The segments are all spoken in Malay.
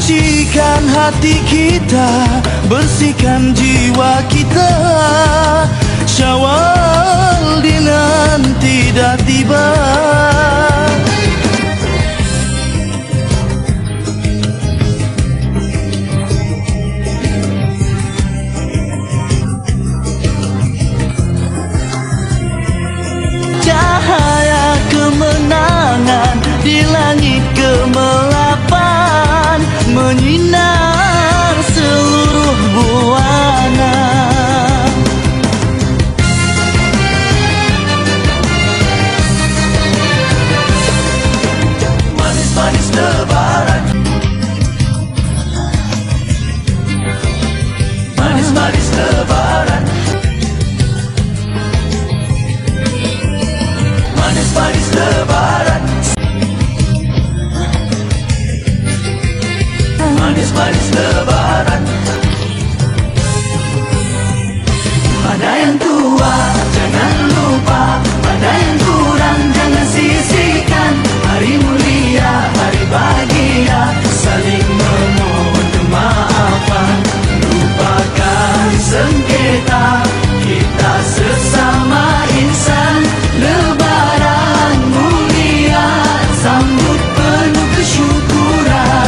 Sucikan hati kita, bersihkan jiwa kita. Syawal dinanti dah tiba. Cahaya kemenangan di langit kemelapan menyinar seluruh buana. Manis-manis lebaran, manis-manis lebaran, manis-manis lebaran, manis-manis lebaran. Pada yang tua jangan lupa, pada yang kurang jangan sisihkan. Hari mulia, hari bahagia, saling memohon kemaafan. Lupakan sengketa, kita sesama insan. Lebaran mulia, sambut penuh kesyukuran.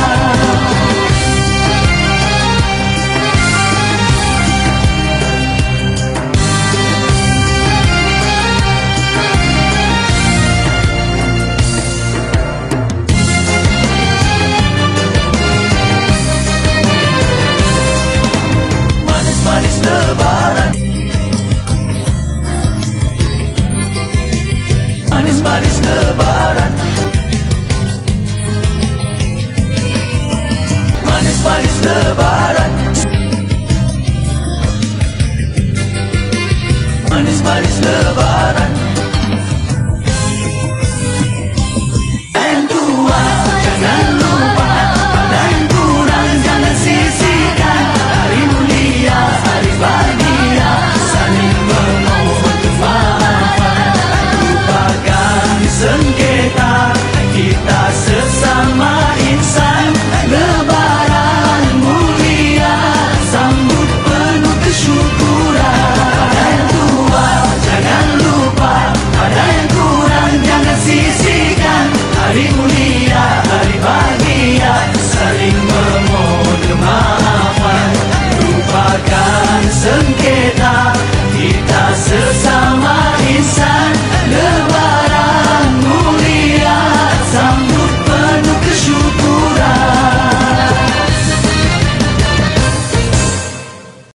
Manis-manis lebaran, manis-manis lebaran, manis-manis lebaran, manis-manis lebaran.